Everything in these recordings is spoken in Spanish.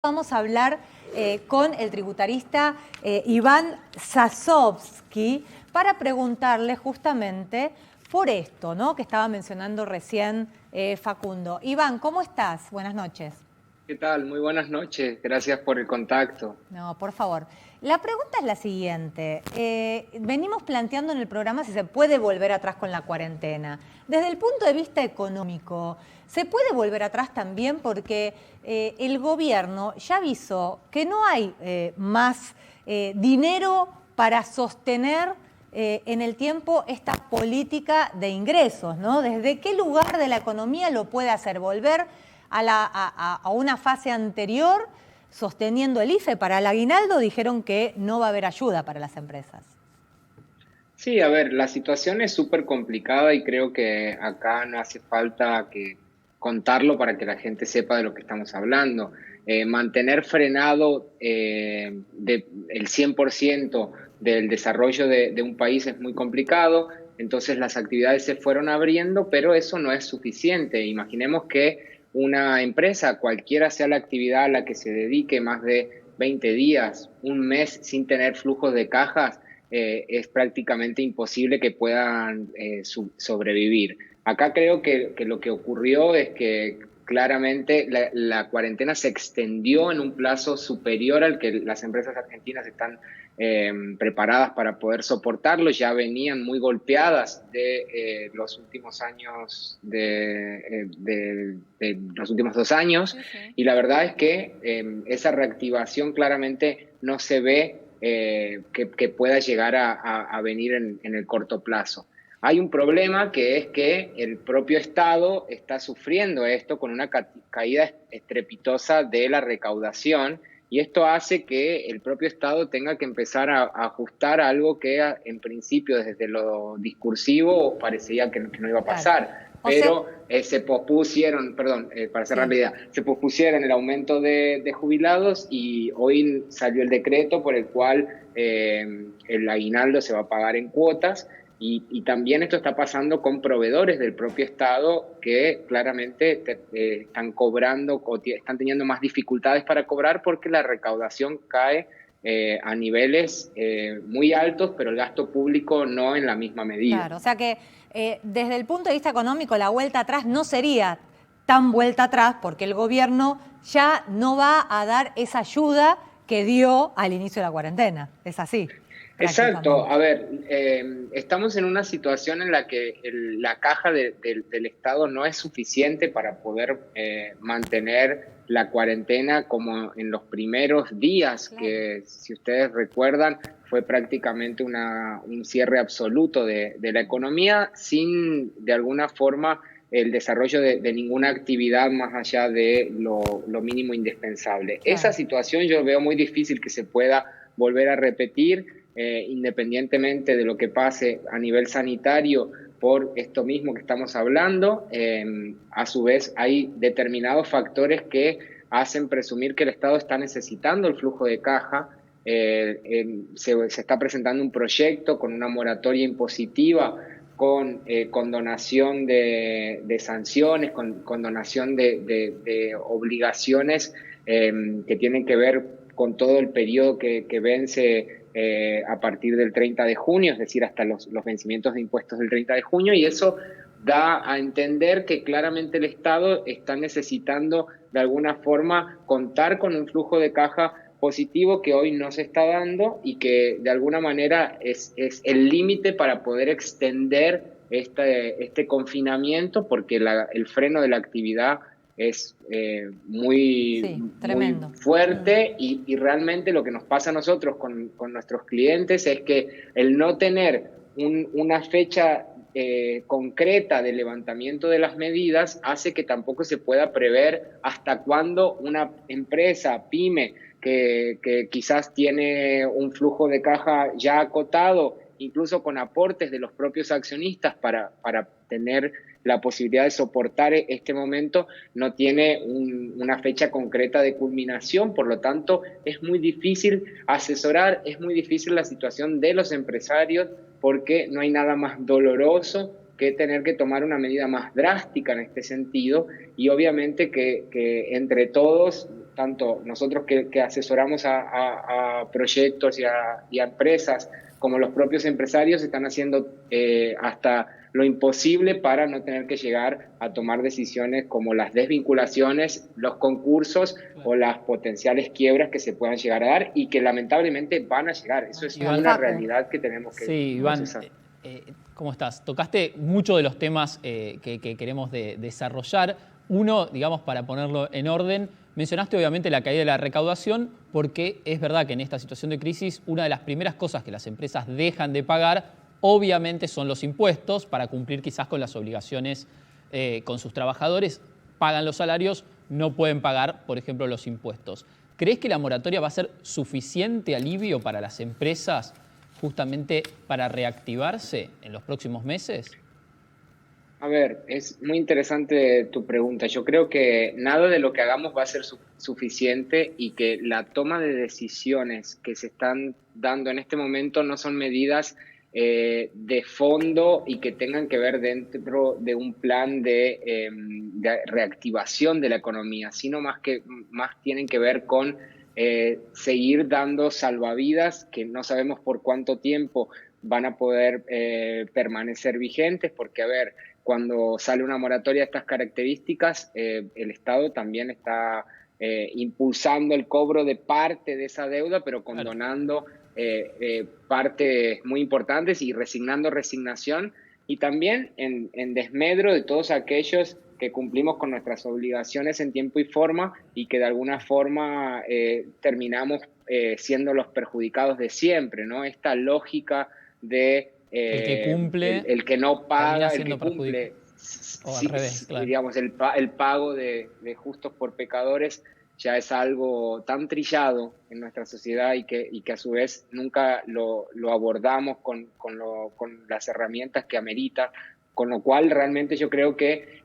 Vamos a hablar con el tributarista Iván Sasovsky para preguntarle justamente por esto, ¿no?, que estaba mencionando recién Facundo. Iván, ¿cómo estás? Buenas noches. ¿Qué tal? Muy buenas noches. Gracias por el contacto. No, por favor. La pregunta es la siguiente. Venimos planteando en el programa si se puede volver atrás con la cuarentena. Desde el punto de vista económico, ¿se puede volver atrás también? Porque el gobierno ya avisó que no hay más dinero para sostener en el tiempo esta política de ingresos, ¿no? ¿Desde qué lugar de la economía lo puede hacer volver a una fase anterior? Sosteniendo el IFE para el aguinaldo, dijeron que no va a haber ayuda para las empresas. Sí, a ver, la situación es súper complicada y creo que acá no hace falta que contarlo para que la gente sepa de lo que estamos hablando. Mantener frenado el 100% del desarrollo de un país es muy complicado, entonces las actividades se fueron abriendo, pero eso no es suficiente. Imaginemos que una empresa, cualquiera sea la actividad a la que se dedique, más de 20 días, un mes sin tener flujos de cajas, es prácticamente imposible que puedan sobrevivir. Acá creo que lo que ocurrió es que claramente la cuarentena se extendió en un plazo superior al que las empresas argentinas están preparadas para poder soportarlo. Ya venían muy golpeadas de los últimos años, de los últimos 2 años, y la verdad es que esa reactivación claramente no se ve que pueda llegar a venir en el corto plazo. Hay un problema, que es que el propio Estado está sufriendo esto con una caída estrepitosa de la recaudación, y esto hace que el propio Estado tenga que empezar a ajustar algo que en principio desde lo discursivo parecía que no iba a pasar. Claro. Pero se pospusieron, para cerrar la idea, se pospusieron el aumento de jubilados, y hoy salió el decreto por el cual el aguinaldo se va a pagar en cuotas. Y también esto está pasando con proveedores del propio Estado que claramente están cobrando o están teniendo más dificultades para cobrar porque la recaudación cae a niveles muy altos, pero el gasto público no en la misma medida. Claro, o sea que desde el punto de vista económico la vuelta atrás no sería tan vuelta atrás porque el gobierno ya no va a dar esa ayuda que dio al inicio de la cuarentena. Es así. Exacto. A ver, estamos en una situación en la que la caja del Estado no es suficiente para poder mantener la cuarentena como en los primeros días, Claro. que si ustedes recuerdan fue prácticamente un cierre absoluto de la economía sin de alguna forma el desarrollo de ninguna actividad más allá de lo mínimo indispensable. Claro. Esa situación yo veo muy difícil que se pueda volver a repetir. Independientemente de lo que pase a nivel sanitario por esto mismo que estamos hablando, a su vez hay determinados factores que hacen presumir que el Estado está necesitando el flujo de caja. Se está presentando un proyecto con una moratoria impositiva, con condonación de sanciones, con condonación de obligaciones que tienen que ver con todo el periodo que vence a partir del 30 de junio, es decir, hasta los vencimientos de impuestos del 30 de junio, y eso da a entender que claramente el Estado está necesitando de alguna forma contar con un flujo de caja positivo que hoy no se está dando y que de alguna manera es el límite para poder extender este confinamiento, porque el freno de la actividad es muy fuerte, y realmente lo que nos pasa a nosotros con nuestros clientes es que el no tener una fecha concreta de levantamiento de las medidas hace que tampoco se pueda prever hasta cuándo una empresa, pyme, que quizás tiene un flujo de caja ya acotado, incluso con aportes de los propios accionistas para tener la posibilidad de soportar este momento, no tiene una fecha concreta de culminación. Por lo tanto, es muy difícil asesorar, es muy difícil la situación de los empresarios, porque no hay nada más doloroso que tener que tomar una medida más drástica en este sentido, y obviamente que entre todos tanto nosotros que asesoramos a proyectos y a empresas, como los propios empresarios, están haciendo hasta lo imposible para no tener que llegar a tomar decisiones como las desvinculaciones, los concursos o las potenciales quiebras que se puedan llegar a dar y que lamentablemente van a llegar. Eso es Iván, una realidad que tenemos que sí, Iván, procesar. ¿Cómo estás? Tocaste mucho de los temas que queremos desarrollar. Uno, digamos, para ponerlo en orden, mencionaste obviamente la caída de la recaudación, porque es verdad que en esta situación de crisis una de las primeras cosas que las empresas dejan de pagar obviamente son los impuestos para cumplir quizás con las obligaciones con sus trabajadores. Pagan los salarios, no pueden pagar, por ejemplo, los impuestos. ¿Crees que la moratoria va a ser suficiente alivio para las empresas justamente para reactivarse en los próximos meses? A ver, es muy interesante tu pregunta. Yo creo que nada de lo que hagamos va a ser suficiente y que la toma de decisiones que se están dando en este momento no son medidas de fondo y que tengan que ver dentro de un plan de reactivación de la economía, sino más tienen que ver con seguir dando salvavidas que no sabemos por cuánto tiempo van a poder permanecer vigentes, porque, a ver, cuando sale una moratoria de estas características, el Estado también está impulsando el cobro de parte de esa deuda, pero condonando partes muy importantes y resignando resignación, y también en desmedro de todos aquellos que cumplimos con nuestras obligaciones en tiempo y forma y que de alguna forma terminamos siendo los perjudicados de siempre, ¿no? Esta lógica de El que cumple el que no termina paga, el siendo que cumple, o al revés, claro. digamos, el pago de justos por pecadores ya es algo tan trillado en nuestra sociedad y que a su vez nunca lo abordamos con las herramientas que amerita, con lo cual realmente yo creo que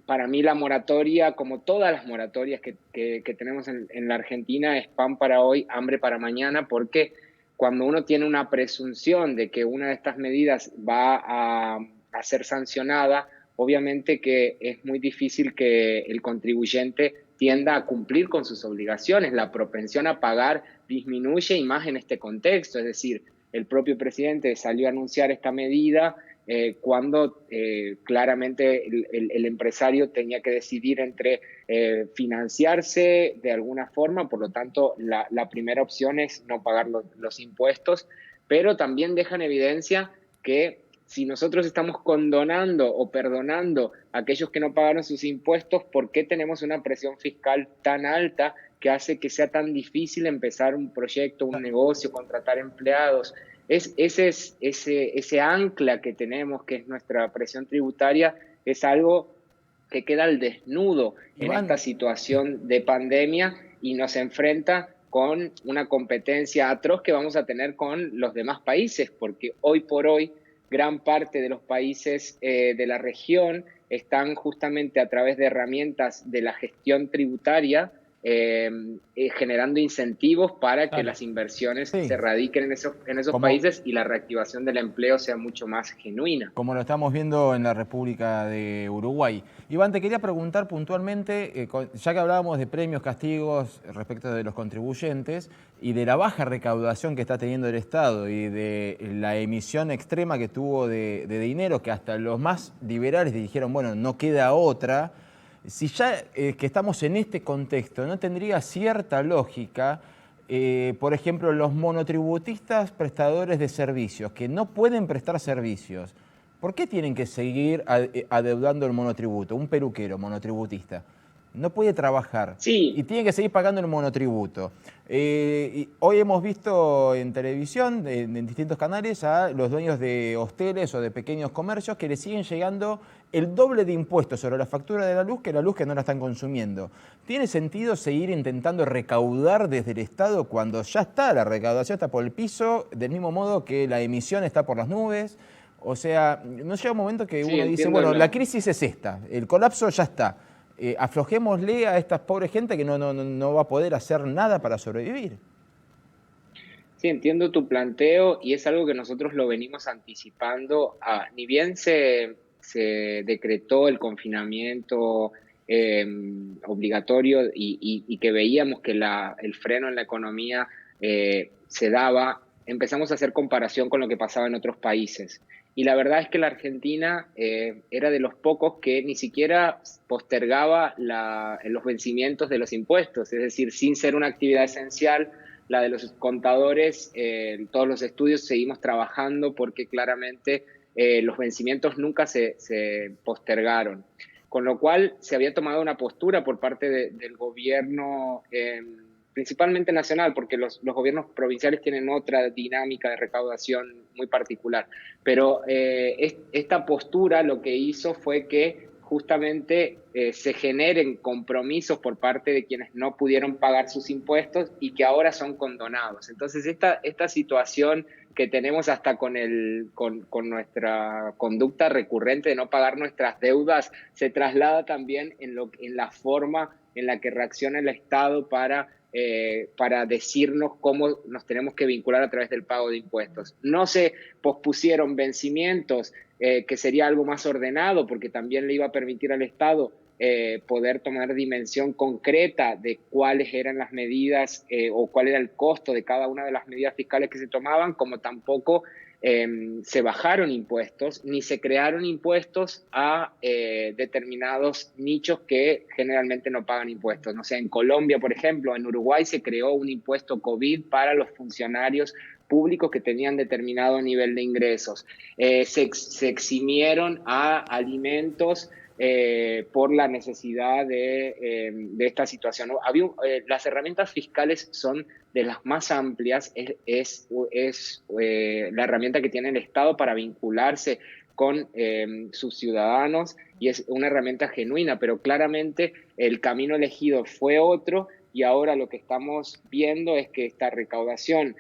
para mí la moratoria, como todas las moratorias que tenemos en la Argentina, es pan para hoy, hambre para mañana, porque cuando uno tiene una presunción de que una de estas medidas va a ser sancionada, obviamente que es muy difícil que el contribuyente tienda a cumplir con sus obligaciones. La propensión a pagar disminuye, y más en este contexto. Es decir, el propio presidente salió a anunciar esta medida cuando claramente el empresario tenía que decidir entre financiarse de alguna forma. Por lo tanto, la primera opción es no pagar los impuestos, pero también deja en evidencia que si nosotros estamos condonando o perdonando a aquellos que no pagaron sus impuestos, ¿por qué tenemos una presión fiscal tan alta que hace que sea tan difícil empezar un proyecto, un negocio, contratar empleados? Ese ancla que tenemos, que es nuestra presión tributaria, es algo que queda al desnudo en esta situación de pandemia y nos enfrenta con una competencia atroz que vamos a tener con los demás países, porque hoy por hoy gran parte de los países de la región están justamente a través de herramientas de la gestión tributaria generando incentivos para que las inversiones se radiquen en esos países y la reactivación del empleo sea mucho más genuina. Como lo estamos viendo en la República de Uruguay. Iván, te quería preguntar puntualmente, ya que hablábamos de premios, castigos respecto de los contribuyentes y de la baja recaudación que está teniendo el Estado y de la emisión extrema que tuvo de dinero, que hasta los más liberales dijeron, bueno, no queda otra. Si ya que estamos en este contexto, ¿no tendría cierta lógica, por ejemplo, los monotributistas prestadores de servicios que no pueden prestar servicios? ¿Por qué tienen que seguir adeudando el monotributo? Un peluquero monotributista no puede trabajar y tiene que seguir pagando el monotributo. Hoy hemos visto en televisión, en distintos canales, a los dueños de hosteles o de pequeños comercios que le siguen llegando el doble de impuestos sobre la factura de la luz que no la están consumiendo. ¿Tiene sentido seguir intentando recaudar desde el Estado cuando ya está, la recaudación está por el piso, del mismo modo que la emisión está por las nubes? O sea, ¿no llega un momento que uno dice, bueno, la crisis es esta, el colapso ya está, aflojémosle a esta pobre gente que no va a poder hacer nada para sobrevivir? Sí, entiendo tu planteo y es algo que nosotros lo venimos anticipando. Ni bien se decretó el confinamiento obligatorio y que veíamos que el freno en la economía se daba, empezamos a hacer comparación con lo que pasaba en otros países. Y la verdad es que la Argentina era de los pocos que ni siquiera postergaba los vencimientos de los impuestos, es decir, sin ser una actividad esencial, la de los contadores, todos los estudios seguimos trabajando porque claramente los vencimientos nunca se postergaron. Con lo cual se había tomado una postura por parte del gobierno, principalmente nacional, porque los gobiernos provinciales tienen otra dinámica de recaudación muy particular. Pero esta postura lo que hizo fue que justamente se generen compromisos por parte de quienes no pudieron pagar sus impuestos y que ahora son condonados. Entonces esta situación que tenemos hasta con nuestra conducta recurrente de no pagar nuestras deudas se traslada también en la forma en la que reacciona el Estado para decirnos cómo nos tenemos que vincular a través del pago de impuestos. No se pospusieron vencimientos, que sería algo más ordenado, porque también le iba a permitir al Estado poder tomar dimensión concreta de cuáles eran las medidas o cuál era el costo de cada una de las medidas fiscales que se tomaban, como tampoco se bajaron impuestos, ni se crearon impuestos a determinados nichos que generalmente no pagan impuestos. No sé, en Colombia, por ejemplo, en Uruguay se creó un impuesto COVID para los funcionarios públicos que tenían determinado nivel de ingresos. Se eximieron a alimentos por la necesidad de esta situación. Las herramientas fiscales son de las más amplias, es la herramienta que tiene el Estado para vincularse con sus ciudadanos y es una herramienta genuina, pero claramente el camino elegido fue otro y ahora lo que estamos viendo es que esta recaudación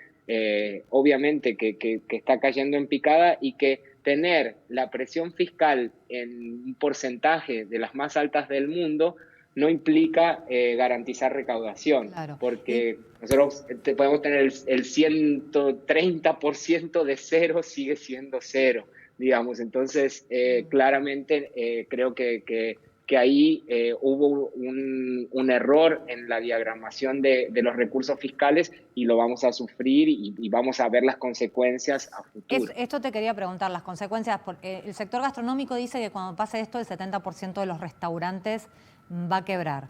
obviamente que está cayendo en picada y que tener la presión fiscal en un porcentaje de las más altas del mundo no implica garantizar recaudación, Claro. porque nosotros podemos tener el 130% de cero, sigue siendo cero, digamos. Entonces, claramente creo que ahí hubo un error en la diagramación de los recursos fiscales y lo vamos a sufrir y vamos a ver las consecuencias a futuro. Esto te quería preguntar, las consecuencias, porque el sector gastronómico dice que cuando pase esto el 70% de los restaurantes va a quebrar.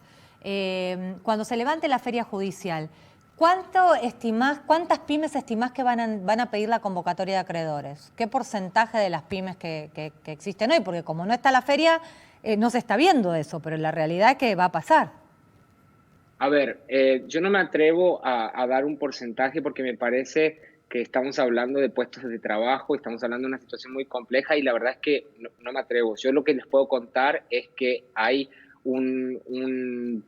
Cuando se levante la feria judicial, ¿cuántas pymes estimás que van a pedir la convocatoria de acreedores? ¿Qué porcentaje de las pymes que existen hoy? Porque como no está la feria, no se está viendo eso, pero la realidad es que va a pasar. A ver, yo no me atrevo a dar un porcentaje porque me parece que estamos hablando de puestos de trabajo, estamos hablando de una situación muy compleja y la verdad es que no me atrevo. Yo lo que les puedo contar es que hay un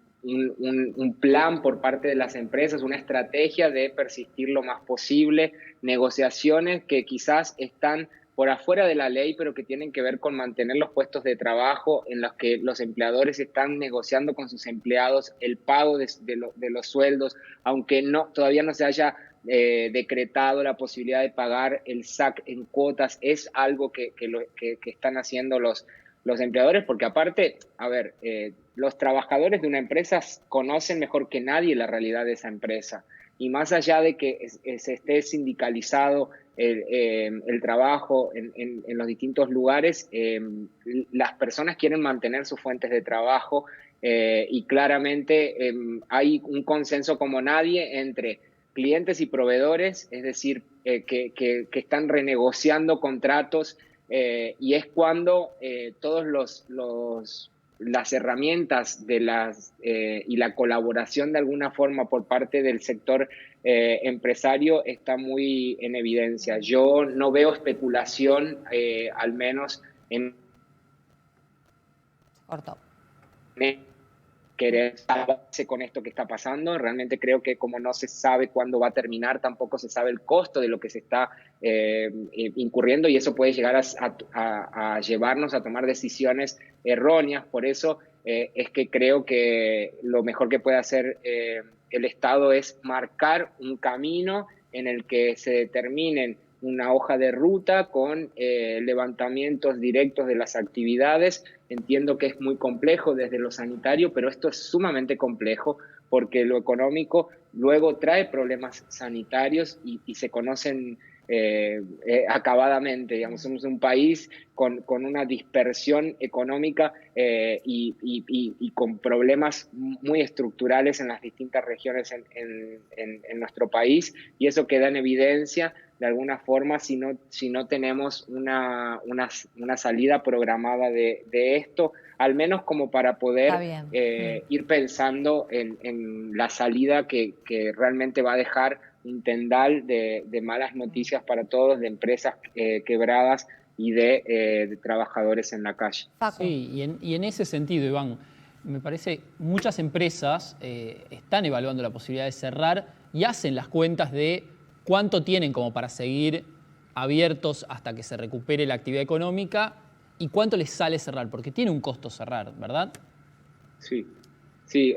plan por parte de las empresas, una estrategia de persistir lo más posible, negociaciones que quizás están por afuera de la ley, pero que tienen que ver con mantener los puestos de trabajo en los que los empleadores están negociando con sus empleados el pago de los sueldos, aunque todavía no se haya decretado la posibilidad de pagar el SAC en cuotas, es algo que están haciendo los empleadores, porque aparte, a ver, los trabajadores de una empresa conocen mejor que nadie la realidad de esa empresa. Y más allá de que se esté sindicalizado el trabajo en los distintos lugares, las personas quieren mantener sus fuentes de trabajo y claramente hay un consenso como nadie entre clientes y proveedores, es decir, que están renegociando contratos y es cuando todos las herramientas y la colaboración de alguna forma por parte del sector empresario está muy en evidencia. Yo no veo especulación, al menos en Corto. querer salvarse con esto que está pasando. Realmente creo que como no se sabe cuándo va a terminar, tampoco se sabe el costo de lo que se está incurriendo y eso puede llegar a llevarnos a tomar decisiones erróneas. Por eso es que creo que lo mejor que puede hacer el Estado es marcar un camino en el que se determinen una hoja de ruta con levantamientos directos de las actividades. Entiendo que es muy complejo desde lo sanitario, pero esto es sumamente complejo porque lo económico luego trae problemas sanitarios y se conocen acabadamente. Digamos, somos un país con una dispersión económica y con problemas muy estructurales en las distintas regiones en nuestro país, y eso queda en evidencia de alguna forma si no tenemos una salida programada de esto, al menos como para poder ir pensando en la salida que realmente va a dejar un tendal de malas noticias para todos, de empresas quebradas y de trabajadores en la calle. Sí, y en ese sentido, Iván, me parece muchas empresas están evaluando la posibilidad de cerrar y hacen las cuentas de cuánto tienen como para seguir abiertos hasta que se recupere la actividad económica y cuánto les sale cerrar, porque tiene un costo cerrar, ¿verdad? Sí,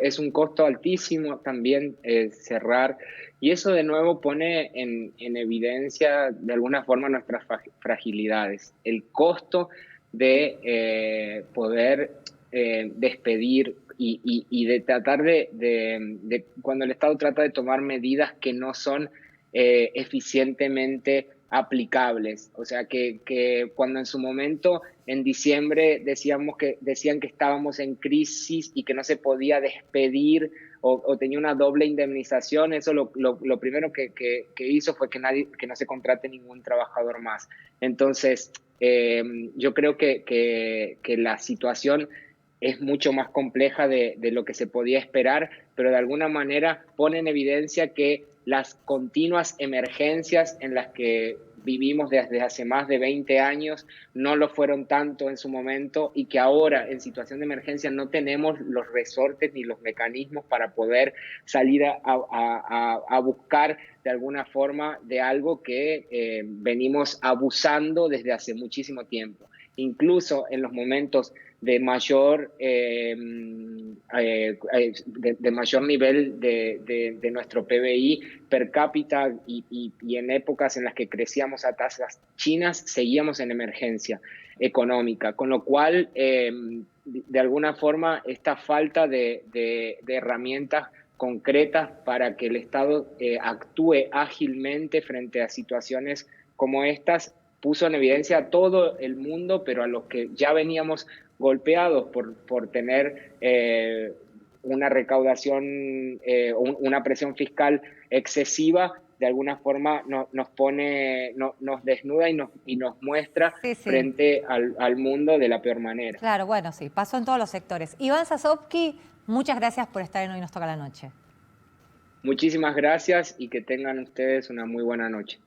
es un costo altísimo también cerrar, y eso de nuevo pone en evidencia de alguna forma nuestras fragilidades. El costo de poder despedir y de tratar de cuando el Estado trata de tomar medidas que no son eficientemente aplicables. O sea, que cuando en su momento, en diciembre, decían que estábamos en crisis y que no se podía despedir o tenía una doble indemnización, eso lo primero que hizo fue que no se contrate ningún trabajador más. Entonces, yo creo que la situación es mucho más compleja de lo que se podía esperar, pero de alguna manera pone en evidencia que las continuas emergencias en las que vivimos desde hace más de 20 años no lo fueron tanto en su momento, y que ahora en situación de emergencia no tenemos los resortes ni los mecanismos para poder salir a buscar de alguna forma de algo que venimos abusando desde hace muchísimo tiempo. Incluso en los momentos de mayor nivel de nuestro PBI per cápita y en épocas en las que crecíamos a tasas chinas, seguíamos en emergencia económica, con lo cual de alguna forma esta falta de herramientas concretas para que el Estado actúe ágilmente frente a situaciones como estas puso en evidencia a todo el mundo, pero a los que ya veníamos golpeados por tener una recaudación, una presión fiscal excesiva, de alguna forma nos desnuda y nos muestra frente al mundo de la peor manera. Claro, bueno, sí, pasó en todos los sectores. Iván Sasovsky, muchas gracias por estar en Hoy Nos Toca la Noche. Muchísimas gracias y que tengan ustedes una muy buena noche.